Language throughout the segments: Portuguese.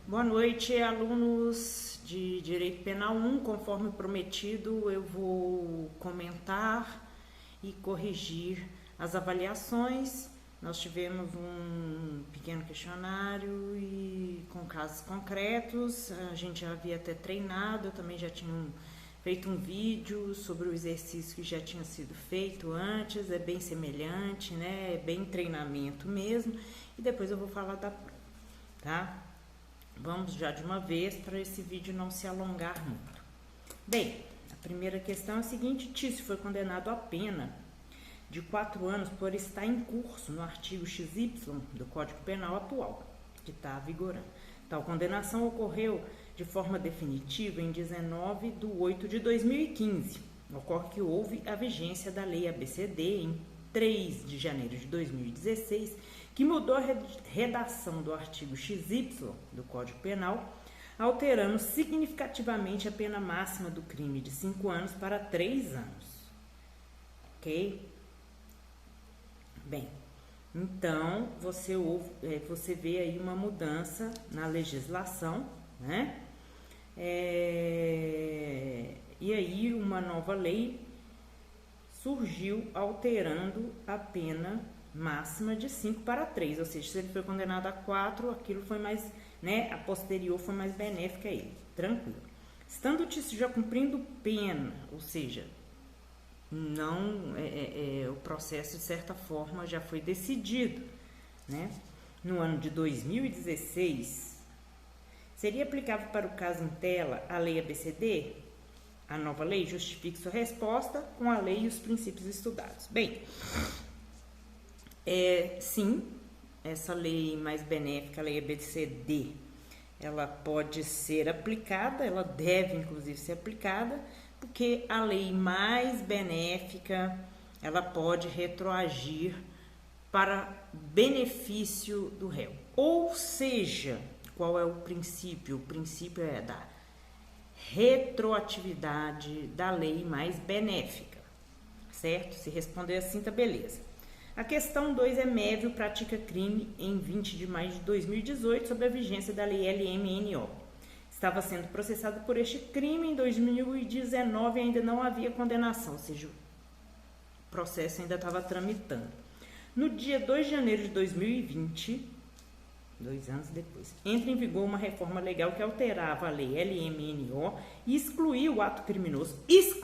Boa noite, alunos de Direito Penal 1. Conforme prometido, eu vou comentar e corrigir as avaliações. Nós tivemos um pequeno questionário e com casos concretos. A gente já havia até treinado, eu também já tinha feito um vídeo sobre o exercício que já tinha sido feito antes. É bem semelhante, né? É bem treinamento mesmo. E depois eu vou falar da prova, tá? Vamos já de uma vez para esse vídeo não se alongar muito. Bem, a primeira questão é a seguinte: Tício foi condenado à pena de 4 anos por estar em curso no artigo XY do Código Penal atual, que está vigorando. Tal condenação ocorreu de forma definitiva em 19/8/2015. Ocorre que houve a vigência da Lei ABCD em 3 de janeiro de 2016, que mudou a redação do artigo XY do Código Penal, alterando significativamente a pena máxima do crime de 5 anos para 3 anos. Ok? Bem, então você vê aí uma mudança na legislação, né? E aí uma nova lei surgiu alterando a pena máxima de 5 para 3, ou seja, se ele foi condenado a 4, aquilo foi mais, né, a posterior foi mais benéfica a ele, tranquilo. Estando o Tício já cumprindo pena, ou seja, não o processo de certa forma já foi decidido, né? No ano de 2016, seria aplicável para o caso em tela a Lei ABCD? A nova lei justifique sua resposta com a lei e os princípios estudados. Bem, sim, essa lei mais benéfica, a lei ABCD, ela pode ser aplicada, ela deve inclusive ser aplicada, porque a lei mais benéfica, ela pode retroagir para benefício do réu. Ou seja, qual é o princípio? O princípio é da retroatividade da lei mais benéfica, certo? Se responder assim, tá beleza. A questão 2 é Mévio pratica crime em 20 de maio de 2018 sob a vigência da lei LMNO. Estava sendo processado por este crime em 2019 e ainda não havia condenação, ou seja, o processo ainda estava tramitando. No dia 2 de janeiro de 2020, 2 anos depois, entra em vigor uma reforma legal que alterava a lei LMNO e excluía o ato criminoso, isso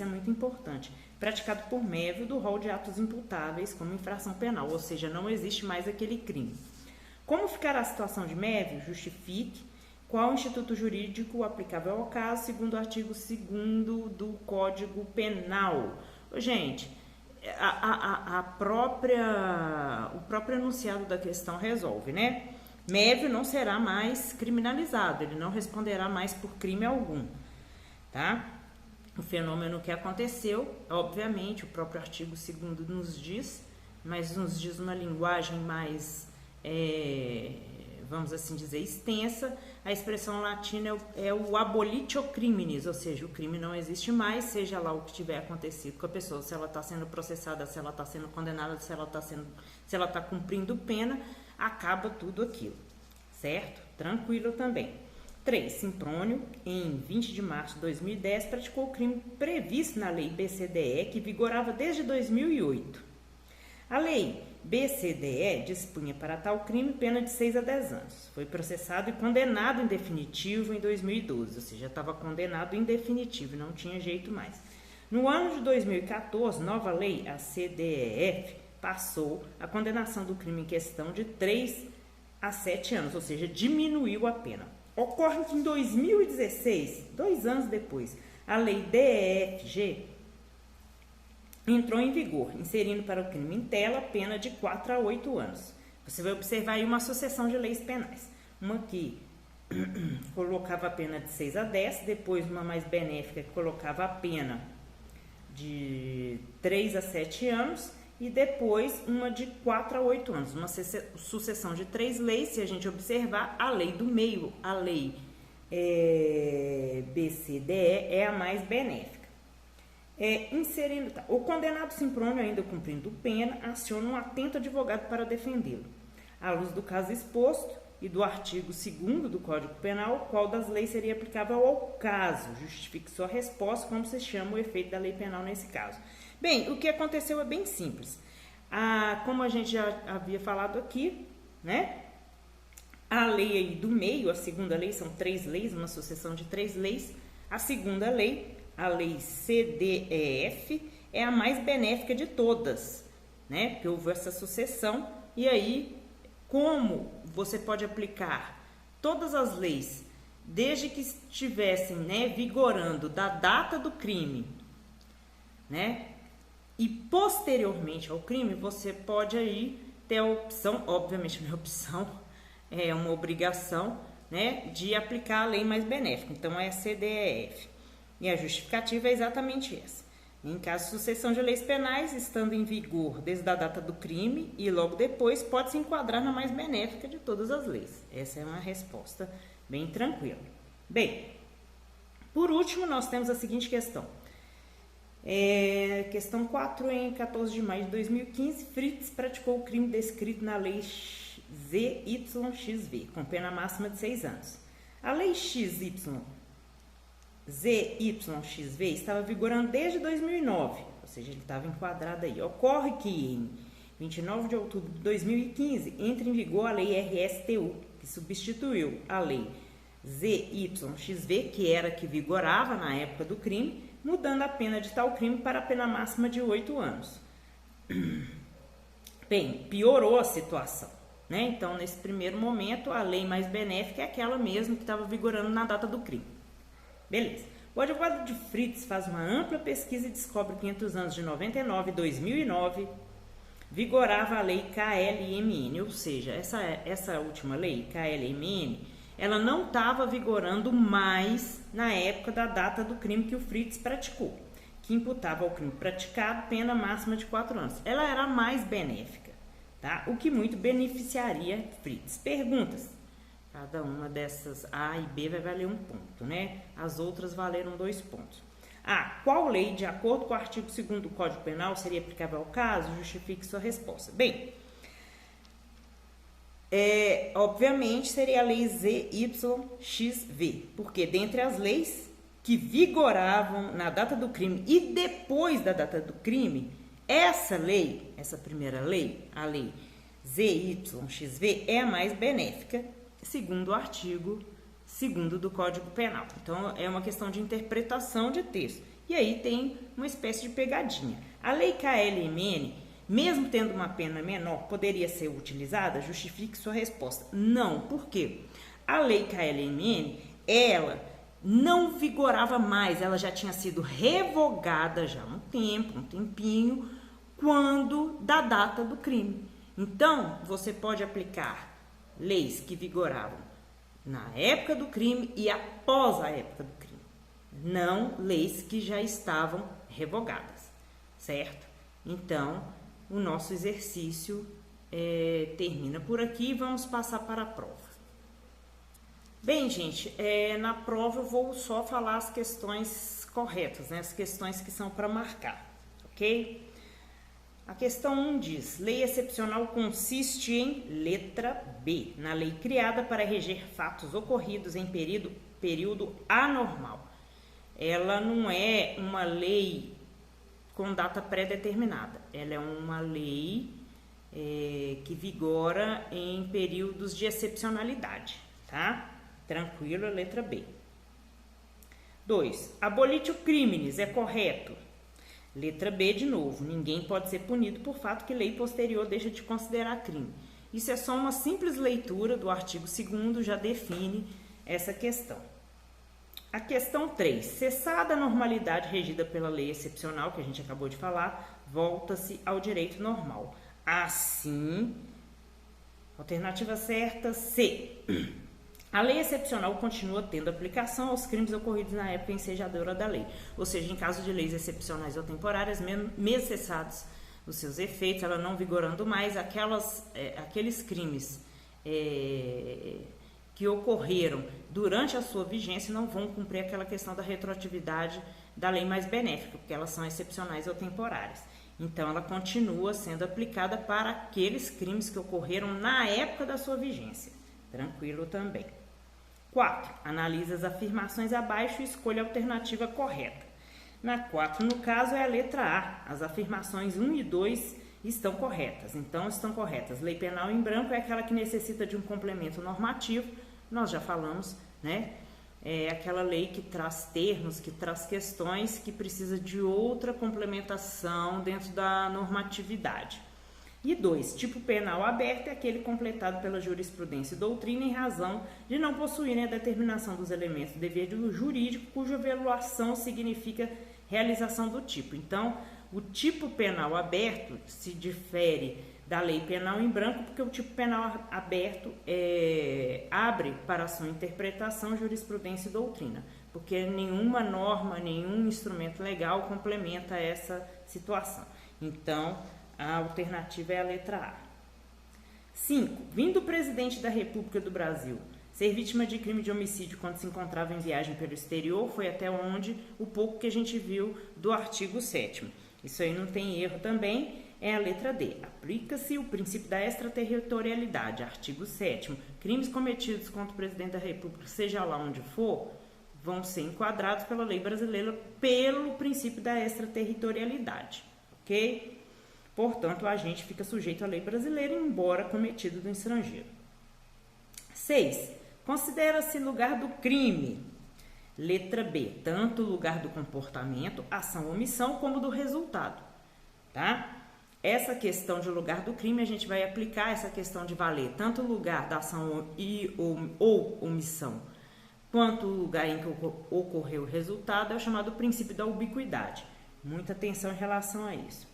é muito importante, praticado por Mévio do rol de atos imputáveis como infração penal, ou seja, não existe mais aquele crime. Como ficará a situação de Mévio? Justifique qual o instituto jurídico aplicável ao caso, segundo o artigo 2º do Código Penal. Gente, o próprio enunciado da questão resolve, né? Mévio não será mais criminalizado, ele não responderá mais por crime algum, tá? O fenômeno que aconteceu, obviamente, o próprio artigo 2º nos diz, mas nos diz uma linguagem mais, vamos assim dizer, extensa. A expressão latina é o abolitio criminis, ou seja, o crime não existe mais, seja lá o que tiver acontecido com a pessoa, se ela está sendo processada, se ela está sendo condenada, se ela está cumprindo pena, acaba tudo aquilo, certo? Tranquilo também. 3. Simprônio, em 20 de março de 2010, praticou o crime previsto na lei BCDE, que vigorava desde 2008. A lei BCDE dispunha para tal crime pena de 6 a 10 anos. Foi processado e condenado em definitivo em 2012, ou seja, estava condenado em definitivo, não tinha jeito mais. No ano de 2014, nova lei, a CDEF, passou a condenação do crime em questão de 3 a 7 anos, ou seja, diminuiu a pena. Ocorre que em 2016, 2 anos depois, a lei DEFG entrou em vigor, inserindo para o crime em tela pena de 4 a 8 anos. Você vai observar aí uma sucessão de leis penais. Uma que colocava a pena de 6 a 10, depois uma mais benéfica que colocava a pena de 3 a 7 anos e depois uma de 4 a 8 anos. Uma sucessão de 3 leis, se a gente observar, a lei do meio, a lei BCDE é a mais benéfica. O condenado Simprônio, ainda cumprindo pena, aciona um atento advogado para defendê-lo. À luz do caso exposto, e do artigo 2º do Código Penal, qual das leis seria aplicável ao caso? Justifique sua resposta, como se chama o efeito da lei penal nesse caso. Bem, o que aconteceu é bem simples. Como a gente já havia falado aqui, né? A lei aí do meio, a segunda lei, são 3 leis, uma sucessão de 3 leis. A segunda lei, a lei CDEF, é a mais benéfica de todas, né? Porque houve essa sucessão e aí, como você pode aplicar todas as leis, desde que estivessem, né, vigorando da data do crime, né, e posteriormente ao crime, você pode aí ter a opção, obviamente não é opção, é uma obrigação, né, de aplicar a lei mais benéfica. Então é a CDEF. E a justificativa é exatamente essa. Em caso de sucessão de leis penais, estando em vigor desde a data do crime e logo depois, pode se enquadrar na mais benéfica de todas as leis. Essa é uma resposta bem tranquila. Bem, por último, nós temos a seguinte questão. Questão 4, em 14 de maio de 2015, Fritz praticou o crime descrito na lei ZYXV, com pena máxima de 6 anos. A lei ZYXV estava vigorando desde 2009, ou seja, ele estava enquadrado aí. Ocorre que em 29 de outubro de 2015 entra em vigor a lei RSTU, que substituiu a lei ZYXV, que era a que vigorava na época do crime, mudando a pena de tal crime para a pena máxima de 8 anos. Bem, piorou a situação, né? Então, nesse primeiro momento, a lei mais benéfica é aquela mesmo que estava vigorando na data do crime. Beleza. O advogado de Fritz faz uma ampla pesquisa e descobre que entre os anos de 99 e 2009 vigorava a lei KLMN, ou seja, essa última lei, KLMN, ela não estava vigorando mais na época da data do crime que o Fritz praticou, que imputava ao crime praticado pena máxima de 4 anos. Ela era mais benéfica, tá? O que muito beneficiaria Fritz. Perguntas. Cada uma dessas A e B vai valer 1 ponto, né? As outras valeram 2 pontos. Qual lei, de acordo com o artigo 2º do Código Penal, seria aplicável ao caso? Justifique sua resposta. Bem, obviamente seria a lei ZYXV, porque dentre as leis que vigoravam na data do crime e depois da data do crime, essa lei, essa primeira lei, a lei ZYXV, é a mais benéfica, segundo o artigo 2º do Código Penal. Então, é uma questão de interpretação de texto. E aí tem uma espécie de pegadinha. A lei KLMN, mesmo tendo uma pena menor, poderia ser utilizada? Justifique sua resposta. Não, por quê? A lei KLMN, ela não vigorava mais, ela já tinha sido revogada já há um tempinho, quando da data do crime. Então, você pode aplicar leis que vigoravam na época do crime e após a época do crime, não leis que já estavam revogadas, certo? Então, o nosso exercício termina por aqui e vamos passar para a prova. Bem, gente, na prova eu vou só falar as questões corretas, né? As questões que são para marcar, ok? A questão 1 diz, lei excepcional consiste em letra B, na lei criada para reger fatos ocorridos em período anormal. Ela não é uma lei com data pré-determinada, ela é uma lei que vigora em períodos de excepcionalidade, tá? Tranquilo, a letra B. 2. Abolitio criminis, é correto? Letra B de novo, ninguém pode ser punido por fato que lei posterior deixa de considerar crime. Isso é só uma simples leitura do artigo 2º, já define essa questão. A questão 3, cessada a normalidade regida pela lei excepcional, que a gente acabou de falar, volta-se ao direito normal. Assim, alternativa certa, C. A lei excepcional continua tendo aplicação aos crimes ocorridos na época ensejadora da lei. Ou seja, em caso de leis excepcionais ou temporárias, mesmo cessados os seus efeitos, ela não vigorando mais, aqueles crimes que ocorreram durante a sua vigência não vão cumprir aquela questão da retroatividade da lei mais benéfica, porque elas são excepcionais ou temporárias. Então, ela continua sendo aplicada para aqueles crimes que ocorreram na época da sua vigência. Tranquilo também. 4. Analise as afirmações abaixo e escolha a alternativa correta. Na 4, no caso, é a letra A. As afirmações 1 e 2 estão corretas. Então, estão corretas. Lei penal em branco é aquela que necessita de um complemento normativo. Nós já falamos, né? É aquela lei que traz termos, que traz questões, que precisa de outra complementação dentro da normatividade. E 2, tipo penal aberto é aquele completado pela jurisprudência e doutrina em razão de não possuírem a determinação dos elementos do dever jurídico cuja violação significa realização do tipo. Então, o tipo penal aberto se difere da lei penal em branco porque o tipo penal aberto abre para a sua interpretação, jurisprudência e doutrina, porque nenhuma norma, nenhum instrumento legal complementa essa situação. Então, a alternativa é a letra A. 5. Vindo o presidente da República do Brasil ser vítima de crime de homicídio quando se encontrava em viagem pelo exterior, foi até onde o pouco que a gente viu do artigo 7º. Isso aí não tem erro também, é a letra D. Aplica-se o princípio da extraterritorialidade, artigo 7º. Crimes cometidos contra o presidente da República, seja lá onde for, vão ser enquadrados pela lei brasileira pelo princípio da extraterritorialidade, ok? Portanto, o agente fica sujeito à lei brasileira, embora cometido no estrangeiro. 6. Considera-se lugar do crime. Letra B. Tanto o lugar do comportamento, ação ou omissão, como do resultado. Tá? Essa questão de lugar do crime, a gente vai aplicar essa questão de valer tanto o lugar da ação ou omissão, quanto o lugar em que ocorreu o resultado, é o chamado princípio da ubiquidade. Muita atenção em relação a isso.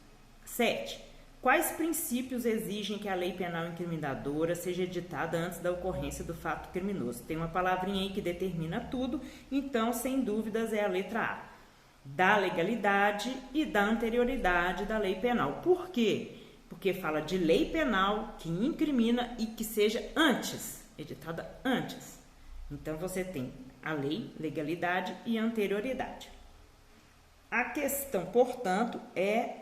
7. Quais princípios exigem que a lei penal incriminadora seja editada antes da ocorrência do fato criminoso? Tem uma palavrinha aí que determina tudo, então, sem dúvidas, é a letra A. Da legalidade e da anterioridade da lei penal. Por quê? Porque fala de lei penal que incrimina e que seja antes, editada antes. Então, você tem a lei, legalidade e anterioridade. A questão, portanto, é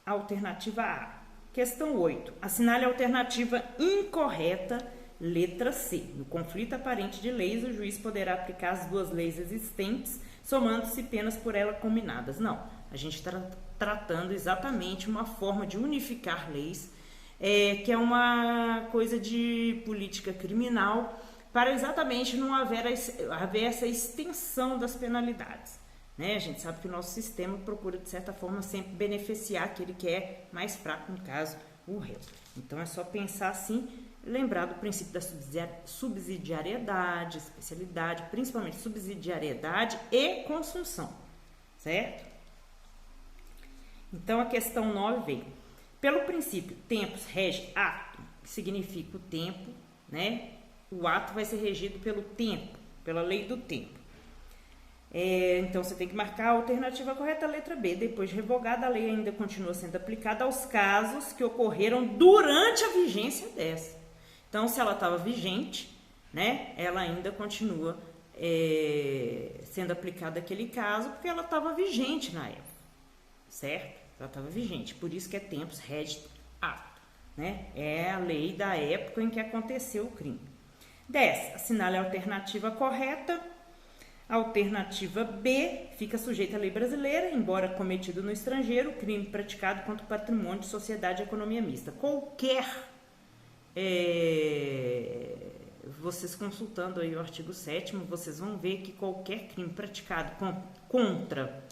a alternativa A. Questão 8. Assinale a alternativa incorreta, letra C. No conflito aparente de leis, o juiz poderá aplicar as duas leis existentes, somando-se penas por ela combinadas. Não, a gente está tratando exatamente uma forma de unificar leis, que é uma coisa de política criminal, para exatamente não haver essa extensão das penalidades. Né? A gente sabe que o nosso sistema procura, de certa forma, sempre beneficiar aquele que é mais fraco, no caso, o réu. Então, é só pensar assim, lembrar do princípio da subsidiariedade, especialidade, principalmente subsidiariedade e consunção, certo? Então, a questão 9 vem. Pelo princípio tempus rege ato, que significa o tempo, né? O ato vai ser regido pelo tempo, pela lei do tempo. Então, você tem que marcar a alternativa correta, a letra B. Depois de revogada, a lei ainda continua sendo aplicada aos casos que ocorreram durante a vigência dessa. Então, se ela estava vigente, né, ela ainda continua sendo aplicada aquele caso, porque ela estava vigente na época, certo? Ela estava vigente, por isso que é tempus rege ato, né? É a lei da época em que aconteceu o crime. 10. Assinale a alternativa correta. Alternativa B, fica sujeita à lei brasileira, embora cometido no estrangeiro, crime praticado contra o patrimônio de sociedade e economia mista. Qualquer, vocês consultando aí o artigo 7º, vocês vão ver que qualquer crime praticado contra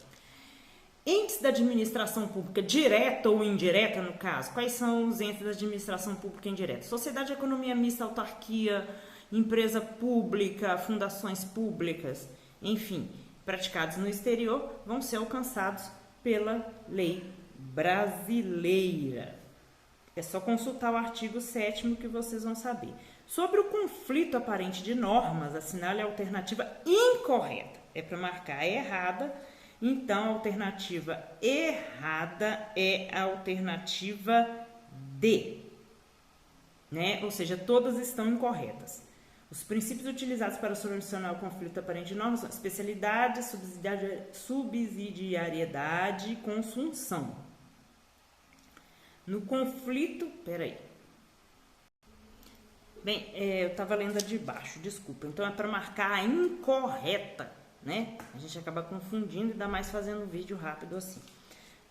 entes da administração pública, direta ou indireta no caso, quais são os entes da administração pública indireta? Sociedade de economia mista, autarquia, empresa pública, fundações públicas, enfim, praticados no exterior, vão ser alcançados pela lei brasileira. É só consultar o artigo 7º que vocês vão saber. Sobre o conflito aparente de normas, assinale a alternativa incorreta. É para marcar a errada, então a alternativa errada é a alternativa D, né? Ou seja, todas estão incorretas. Os princípios utilizados para solucionar o conflito aparente de normas são especialidade, subsidiariedade e consunção. No conflito, Bem, eu estava lendo a de baixo, desculpa. Então é para marcar a incorreta, né? A gente acaba confundindo e ainda mais fazendo um vídeo rápido assim.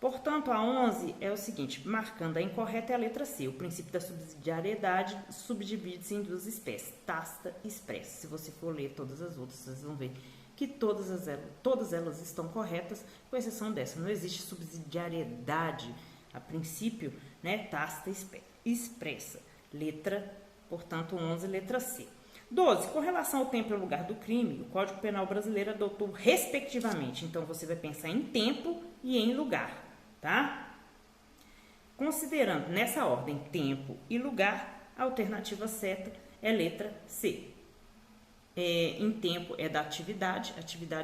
Portanto, a 11 é o seguinte, marcando a incorreta é a letra C. O princípio da subsidiariedade subdivide-se em duas espécies, tácita e expressa. Se você for ler todas as outras, vocês vão ver que todas elas estão corretas, com exceção dessa. Não existe subsidiariedade a princípio, né? Tácita e expressa. Letra, portanto, 11, letra C. 12. Com relação ao tempo e ao lugar do crime, o Código Penal brasileiro adotou respectivamente. Então, você vai pensar em tempo e em lugar, tá? Considerando nessa ordem tempo e lugar, a alternativa certa é letra C. Em tempo é da atividade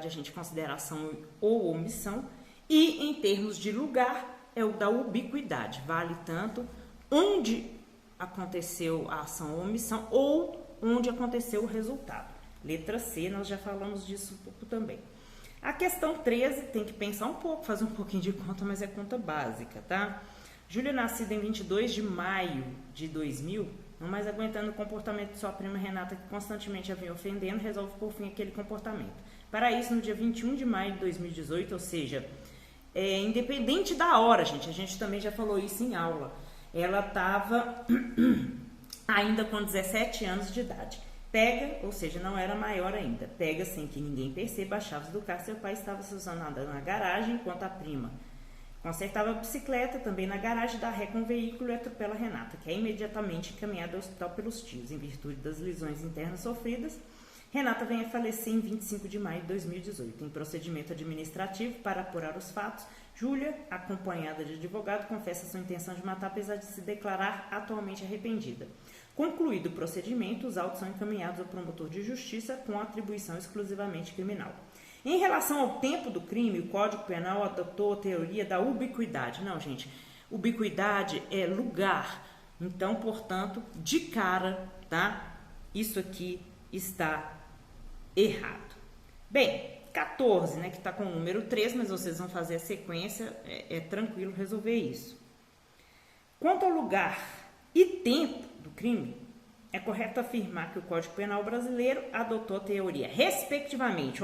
a gente considera ação ou omissão, e em termos de lugar é o da ubiquidade, vale tanto onde aconteceu a ação ou omissão ou onde aconteceu o resultado. Letra C, nós já falamos disso um pouco também. A questão 13, tem que pensar um pouco, fazer um pouquinho de conta, mas é conta básica, tá? Júlia, nascida em 22 de maio de 2000, não mais aguentando o comportamento de sua prima Renata, que constantemente a vinha ofendendo, resolve pôr fim àquele comportamento. Para isso, no dia 21 de maio de 2018, ou seja, independente da hora, gente, a gente também já falou isso em aula, ela estava ainda com 17 anos de idade. Pega, ou seja, não era maior ainda, pega sem que ninguém perceba as chaves do carro. Seu pai estava estacionado na garagem, enquanto a prima consertava a bicicleta, também na garagem, dá ré com o veículo e atropela Renata, que é imediatamente encaminhada ao hospital pelos tios. Em virtude das lesões internas sofridas, Renata vem a falecer em 25 de maio de 2018. Em procedimento administrativo para apurar os fatos, Júlia, acompanhada de advogado, confessa sua intenção de matar, apesar de se declarar atualmente arrependida. Concluído o procedimento, os autos são encaminhados ao promotor de justiça com atribuição exclusivamente criminal. Em relação ao tempo do crime, o Código Penal adotou a teoria da ubiquidade. Não, gente, ubiquidade é lugar. Então, portanto, de cara, tá? Isso aqui está errado. Bem, 14, né, que está com o número 3, mas vocês vão fazer a sequência, é tranquilo resolver isso. Quanto ao lugar e tempo do crime, é correto afirmar que o Código Penal brasileiro adotou a teoria, respectivamente,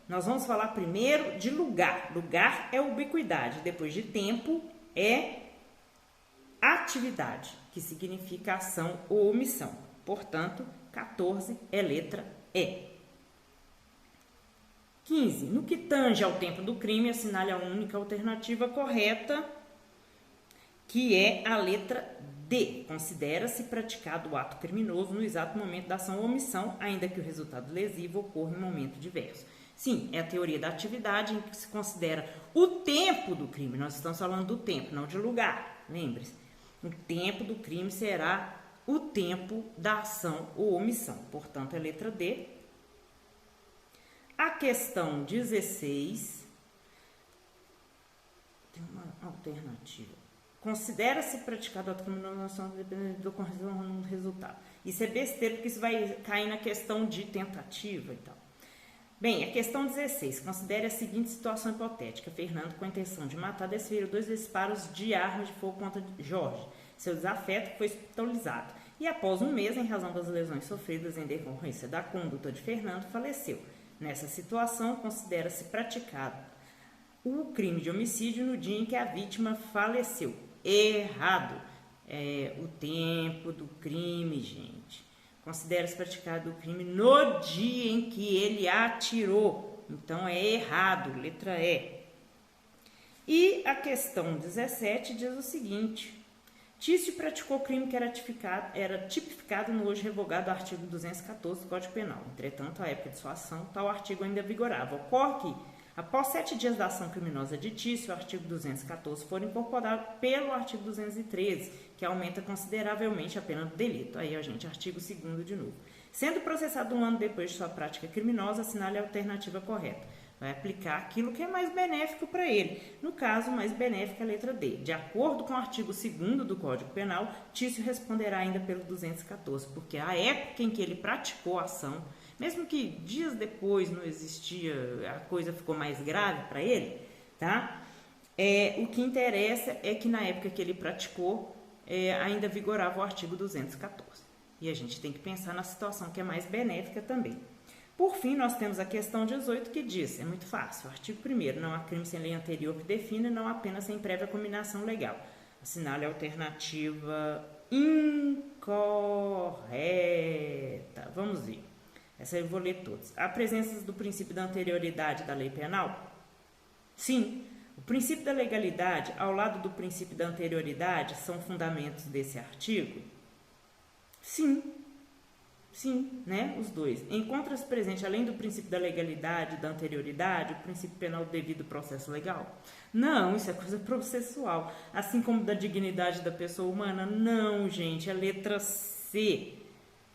nós vamos falar primeiro de lugar. Lugar é ubiquidade, depois de tempo é atividade, que significa ação ou omissão. Portanto, 14 é letra E. 15. No que tange ao tempo do crime, assinale a única alternativa correta, que é a letra D. Considera-se praticado o ato criminoso no exato momento da ação ou omissão, ainda que o resultado lesivo ocorra em momento diverso. Sim, é a teoria da atividade em que se considera o tempo do crime. Nós estamos falando do tempo, não de lugar. Lembre-se, o tempo do crime será o tempo da ação ou omissão. Portanto, é letra D. A questão 16 tem uma alternativa. Considera-se praticado ato criminoso dependendo do resultado. Isso é besteira, porque isso vai cair na questão de tentativa e tal. Bem, a questão 16. Considere a seguinte situação hipotética. Fernando, com a intenção de matar, desferiu 2 disparos de arma de fogo contra Jorge. Seu desafeto foi hospitalizado. E após um mês, em razão das lesões sofridas em decorrência da conduta de Fernando, faleceu. Nessa situação, considera-se praticado o crime de homicídio no dia em que a vítima faleceu. Errado. É o tempo do crime, gente. Considera-se praticado o crime no dia em que ele atirou. Então, é errado. Letra E. E a questão 17 diz o seguinte. Tício praticou crime que era tipificado no hoje revogado artigo 214 do Código Penal. Entretanto, à época de sua ação, tal artigo ainda vigorava. Ocorre que, após 7 dias da ação criminosa de Tício, o artigo 214 foi incorporado pelo artigo 213, que aumenta consideravelmente a pena do delito. Aí, gente, artigo 2º de novo. Sendo processado 1 ano depois de sua prática criminosa, assinale a alternativa correta. Vai aplicar aquilo que é mais benéfico para ele. No caso, mais benéfica é a letra D. De acordo com o artigo 2º do Código Penal, Tício responderá ainda pelo 214, porque a época em que ele praticou a ação, mesmo que dias depois não existia, a coisa ficou mais grave para ele, tá? O que interessa é que na época que ele praticou, ainda vigorava o artigo 214. E a gente tem que pensar na situação que é mais benéfica também. Por fim, nós temos a questão 18 que diz, é muito fácil, artigo 1º, não há crime sem lei anterior que defina, não há pena sem prévia combinação legal. Assinale a alternativa incorreta. Vamos ver. Essa eu vou ler todas. A presença do princípio da anterioridade da lei penal? Sim. O princípio da legalidade, ao lado do princípio da anterioridade, são fundamentos desse artigo? Sim. Sim, né? Os dois. Encontra-se presente, além do princípio da legalidade e da anterioridade, o princípio penal do devido processo legal? Não, isso é coisa processual. Assim como da dignidade da pessoa humana? Não, gente, é letra C.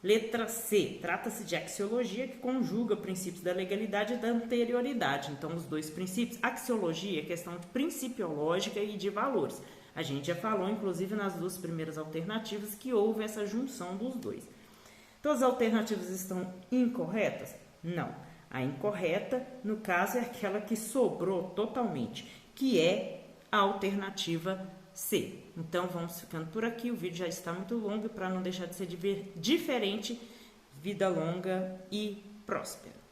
Letra C. Trata-se de axiologia que conjuga princípios da legalidade e da anterioridade. Então, os dois princípios. Axiologia é questão de principiológica e de valores. A gente já falou, inclusive, nas duas primeiras alternativas, que houve essa junção dos dois. Todas as alternativas estão incorretas? Não. A incorreta, no caso, é aquela que sobrou totalmente, que é a alternativa C. Então, vamos ficando por aqui. O vídeo já está muito longo e para não deixar de ser diferente, vida longa e próspera.